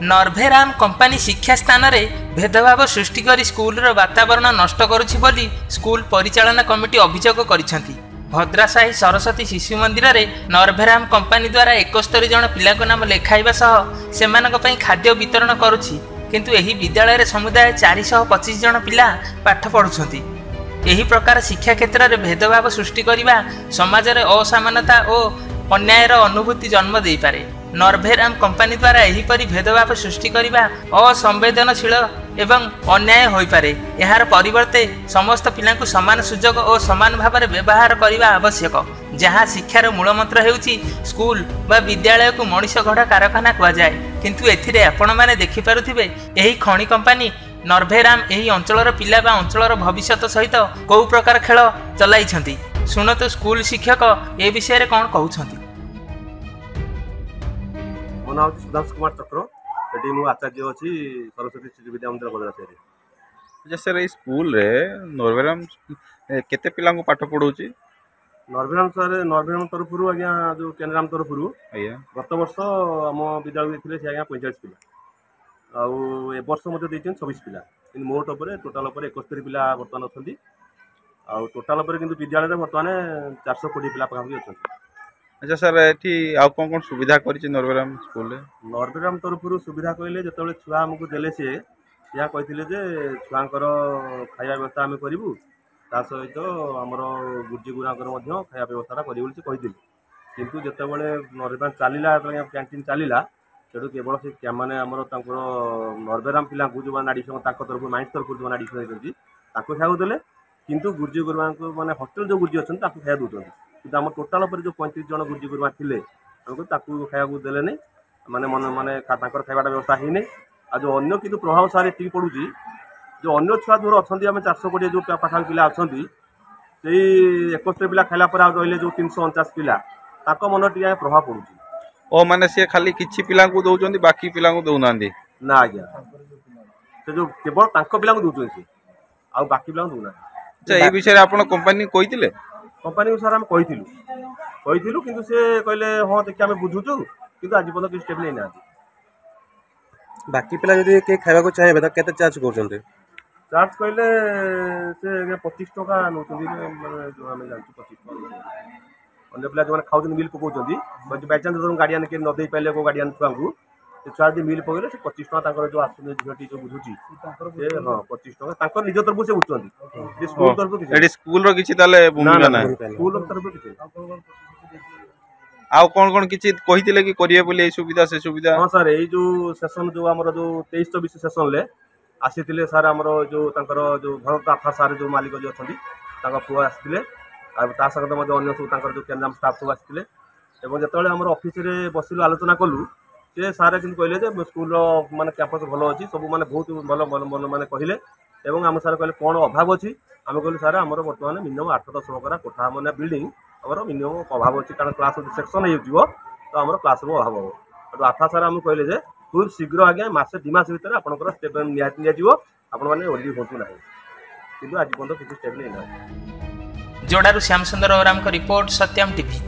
नर्भेराम company शिक्षा स्थान में भेदभाव सृष्टि कर स्कूल वातावरण नष्ट करुछि बोली स्कूल परिचालना कमिटी अभियोग करिसेंति। भद्रासाही सरस्वती शिशु मंदिर में नर्भेराम कंपानी द्वारा 71 जन पिला नाम लेखाइबा सह सेमानक पई खाद्य वितरण करुछि, किंतु एही विद्यालय समुदाय 425 जन पिला पाठ पढ़ुछंती। एही प्रकार शिक्षा क्षेत्र में भेदभाव सृष्टि करिबा समाज में असमानता और अन्यायर अनुभूति जन्म दे पारे। नर्भेराम कंपानी द्वारा एहीपरि भेदभाव सृष्टि करिबा असंवेदनशील एवं अन्याय होई पारे। यार परिवर्ते समस्त पिलांकु समान सुजोग और समान भाव में व्यवहार करने आवश्यक, जहाँ शिक्षार मूलमंत्र हेउची स्कूल बा विद्यालय को मनीष गढ़ा कारखाना कह जाए। किंतु एथिरे आपण माने देखि पारुथिबे एही खणी कंपानी नर्भेराम एही अंचलर पिला बा अंचलर भविष्यत सहित कौ प्रकार खेल चलाइछंती। सुनतो स्कूल शिक्षक ए विषय कौन कहउछंती। मो नाम सुधांशु कुमार चक्र, ये मु आचार्य अच्छी सरस्वती शिशु विद्या मंदिर भद्रासाही। जैसे ये स्कूल रे नर्भेराम केते पिला को पाठ पढ़ाउची? नर्भेराम सर नर्भेराम तरफ आज्ञा जो केन्द्राम तरफ गत वर्ष आम विद्यालय थे आज्ञा 45 पिला आउ ए वर्ष मध्य 26 पिला कि मोट उपर टोटाल 71 पिला बर्तमान अच्छा आउ टोटाल विद्यालय बर्तमान 420 पिला पाखापाखि अच्छा। अच्छा सर एठी आउ कौन सुविधा करिछि नर्भेराम स्कूल रे? नर्भेराम तरफ सुविधा कहले जो छुआ आमको देले सी या कहते जे छुआंकर खाଇବା व्यवस्था आम करूँ ता सहित आमर गुरुजी गुरांकर खाଇବା व्यवस्था करी किंतु जितेबाला नर्भेराम चलला कैंटीन चलला से केवल से मैंने आमर नर्भेराम पिला जो आडिशन तरफ माइंस तरफ जो आडिशन होती खाया देले किंतु गुरुजी गुरुमा मैंने हस्टेल जो गुरुजी अच्छा खाया दूसरी कि आम टोटाल जो 35 जन गुरुजी गुरुमा थे आमको खाया देले नहीं माने माने खाइबाटा व्यवस्था है आ जो अन्य किंतु प्रभाव सारे ठीक पड़ू जो अन्य छुआ दूर अच्छा आम 420 जो पाखा पिला अच्छा से 71 पिला खाला रही जो 349 पिला मन टी प्रभाव पड़ू। ओ माने से खाली किछि पिला को दउचंदी बाकी पिला को दउ नांदी ना आज्ञा से जो केवल तांको पिला को दउचंदी से आ बाकी पिला को दउ ना। अच्छा ए विषय रे आपण कंपनी कहितिले? कंपनी को सर आम कहिथिलु किंतु से कहले हां देखि आम बुझुचु किंतु आज पर्यंत किछ स्टेप नै ना। बाकी पिला जदि के खाइबा को चाहेबे त केते चार्ज करछन्ते? चार्ज कहले से 25 टका नउचंदी माने जो आम जानछु 25 टका अन्य पिला जो खाऊ मिल पकाउछन्ती बाय चांस जो गार्डियन के न दे पाइले को गार्डियन छुआ को से छुआ जो मिल पकड़े से 25 टका ताकर जो आसुने झटी जो बुझुची से हां 25 टका ताकर निज तरफ से बुझुचन्ती स्कूल तरफ किछि एडी स्कूल रो किछि ताले भूमिका ना स्कूल तरफ किछि आउ कौन किछि कहितिले कि करिए बोले ए सुविधा से सुविधा? हां सर ए जो सेशन जो हमर जो 23-24 सेशन ले आसीतिले सर हमर जो ताकर जो भरत आफा सर जो मालिक जो अछंती ताका पुआ आसीतिले आ ता संगत मध्ये अन्य सब ताकर जो केंद्राम स्टाफ सब आसीतिले एवं जतले हमर ऑफिस रे बसिलु आलोचना कलु से सारे किन कहले जे स्कूल रो माने कैंपस भलो अछि सब माने बहुत भलो माने कहिले एवं हम सर कहले कोन अभाव अछि हम कहलु सर हमर वर्तमान मिनिमम 8-10 बकरा कोठा माने बिल्डिंग हमर मिनिमम अभाव अछि कारण क्लास सेक्शन हे जिवो तो हमर क्लास रो अभाव हो तो आफा सर हम कहले जे खूब शीघ्र आज्ञा मासे 2 मास भीतर आपनकर स्टेप निया जिवो आपण माने ओली होतु नाही किंतु आज पर्यंत किछ स्टेप नै ना। जोड़ारू श्याम सुंदर ओराम को रिपोर्ट सत्यम टीवी।